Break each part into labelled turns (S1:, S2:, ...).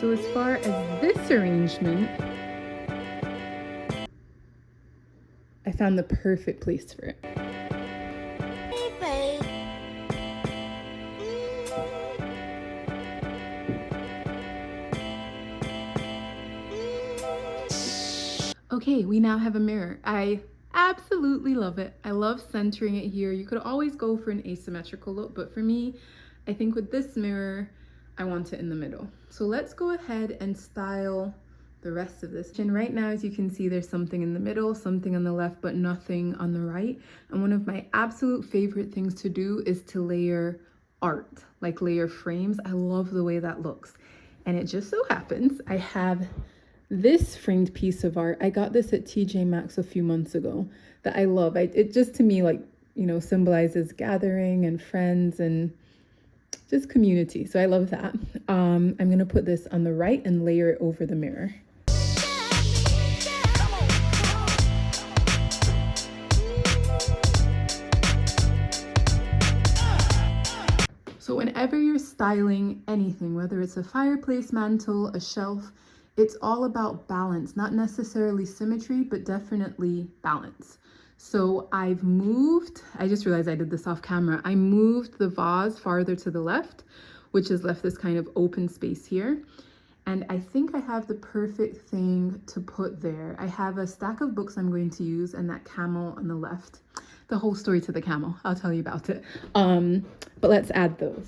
S1: So as far as this arrangement, I found the perfect place for it. Okay, we now have a mirror. I absolutely love it. I love centering it here. You could always go for an asymmetrical look, but for me, I think with this mirror, I want it in the middle. So let's go ahead and style the rest of this. And right now, as you can see, there's something in the middle, something on the left, but nothing on the right. And one of my absolute favorite things to do is to layer art, like layer frames. I love the way that looks. And it just so happens I have this framed piece of art. I got this at TJ Maxx a few months ago that I love. It just, to me, like, you know, symbolizes gathering and friends and just community. So I love that. I'm gonna put this on the right and layer it over the mirror. So whenever you're styling anything, whether it's a fireplace mantle, a shelf, it's all about balance, not necessarily symmetry, but definitely balance. So I just realized I did this off camera. I moved the vase farther to the left, which has left this kind of open space here. And I think I have the perfect thing to put there. I have a stack of books I'm going to use and that camel on the left. The whole story to the camel, I'll tell you about it. But let's add those.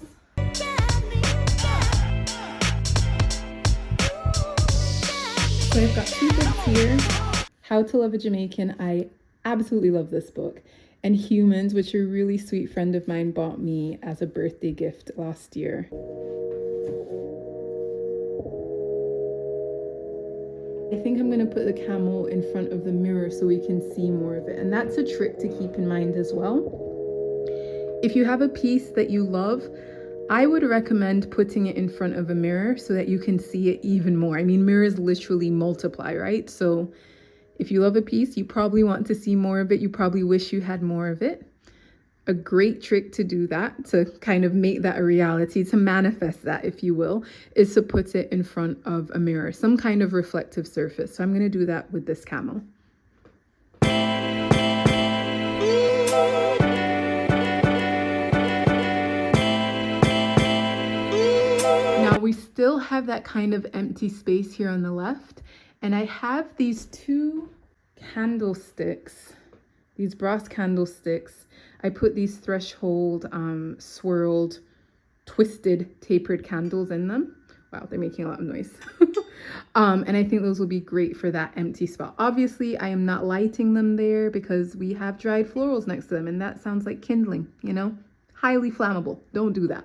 S1: So I've got two books here. How to Love a Jamaican. I absolutely love this book. And Humans, which a really sweet friend of mine bought me as a birthday gift last year. I think I'm gonna put the camel in front of the mirror so we can see more of it. And that's a trick to keep in mind as well. If you have a piece that you love, I would recommend putting it in front of a mirror so that you can see it even more. I mean, mirrors literally multiply, right? So if you love a piece, you probably want to see more of it. You probably wish you had more of it. A great trick to do that, to kind of make that a reality, to manifest that, if you will, is to put it in front of a mirror, some kind of reflective surface. So I'm going to do that with this camel. Now we still have that kind of empty space here on the left, and I have these two candlesticks, these brass candlesticks. I put these threshold swirled, twisted, tapered candles in them. Wow, they're making a lot of noise. And I think those will be great for that empty spot. Obviously, I am not lighting them there because we have dried florals next to them, and that sounds like kindling, you know? Highly flammable. Don't do that.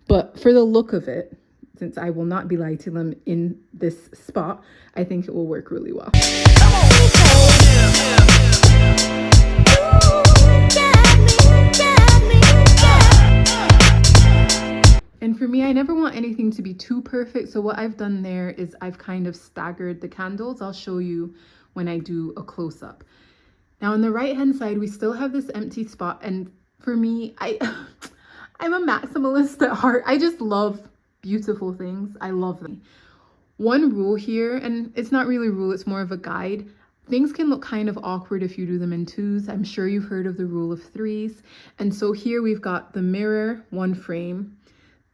S1: But for the look of it, since I will not be lighting them in this spot, I think it will work really well. And for me, I never want anything to be too perfect. So what I've done there is I've kind of staggered the candles. I'll show you when I do a close-up. Now on the right-hand side, we still have this empty spot. And for me, I'm a maximalist at heart. I just love beautiful things. I love them. One rule here, and it's not really a rule, it's more of a guide. Things can look kind of awkward if you do them in twos. I'm sure you've heard of the rule of threes. And so here we've got the mirror, one frame.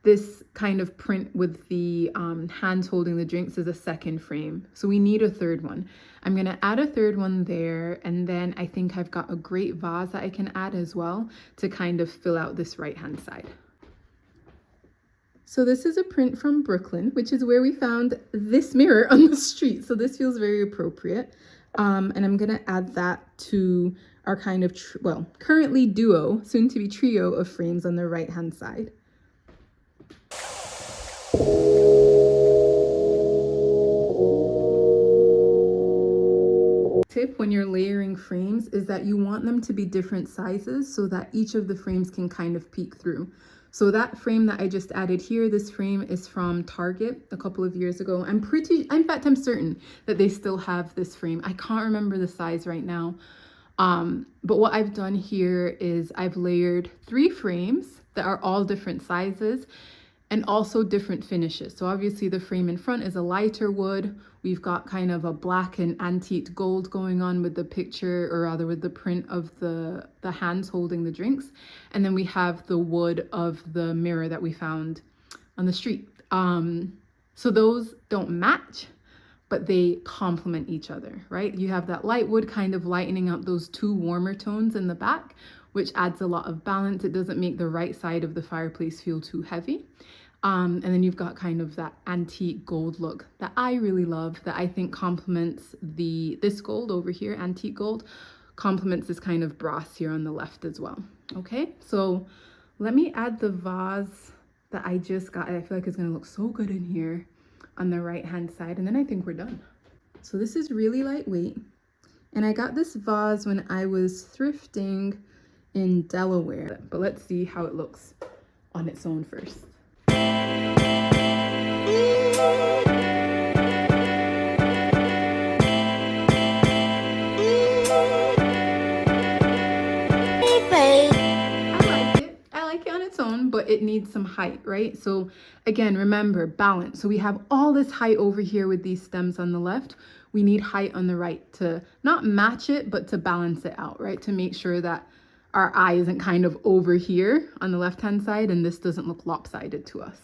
S1: This kind of print with the hands holding the drinks is a second frame. So we need a third one. I'm gonna add a third one there. And then I think I've got a great vase that I can add as well to kind of fill out this right-hand side. So this is a print from Brooklyn, which is where we found this mirror on the street. So this feels very appropriate. And I'm gonna add that to our kind of, currently duo, soon to be trio of frames on the right-hand side. Tip when you're layering frames is that you want them to be different sizes so that each of the frames can kind of peek through. So that frame that I just added here, this frame is from Target a couple of years ago. In fact, I'm certain that they still have this frame. I can't remember the size right now. But what I've done here is I've layered 3 frames that are all different sizes. and also different finishes. So obviously the frame in front is a lighter wood. We've got kind of a black and antique gold going on with the picture, or rather with the print of the hands holding the drinks. And then we have the wood of the mirror that we found on the street. So those don't match, but they complement each other, right? You have that light wood kind of lightening up those two warmer tones in the back, which adds a lot of balance. It doesn't make the right side of the fireplace feel too heavy. And then you've got kind of that antique gold look that I really love, that I think complements this gold over here, antique gold, complements this kind of brass here on the left as well. Okay, so let me add the vase that I just got. I feel like it's gonna look so good in here on the right hand side, and then I think we're done. So this is really lightweight, and I got this vase when I was thrifting in Delaware, but let's see how it looks on its own first. But it needs some height, right? So again, remember, balance. So we have all this height over here with these stems on the left. We need height on the right to not match it, but to balance it out, right? To make sure that our eye isn't kind of over here on the left-hand side and this doesn't look lopsided to us.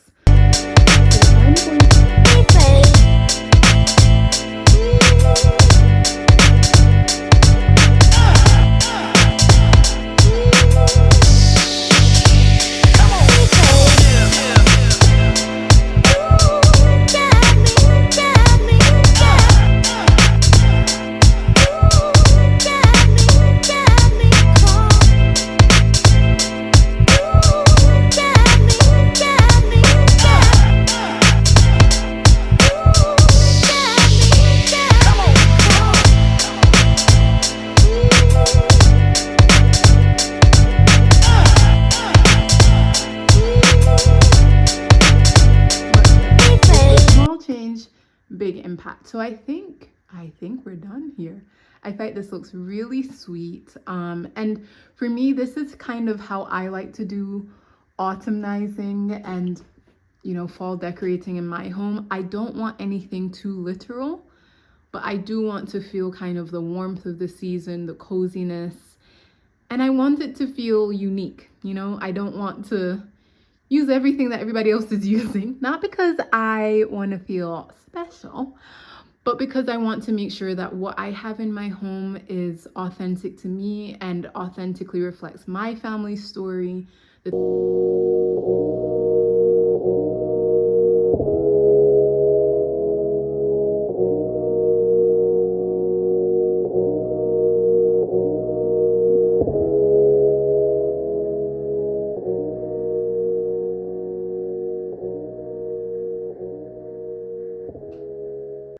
S1: Big impact. So I think we're done here. I think this looks really sweet. And for me, this is kind of how I like to do autumnizing and, you know, fall decorating in my home. I don't want anything too literal, but I do want to feel kind of the warmth of the season, the coziness, and I want it to feel unique. You know, I don't want to use everything that everybody else is using, not because I want to feel special, but because I want to make sure that what I have in my home is authentic to me and authentically reflects my family's story.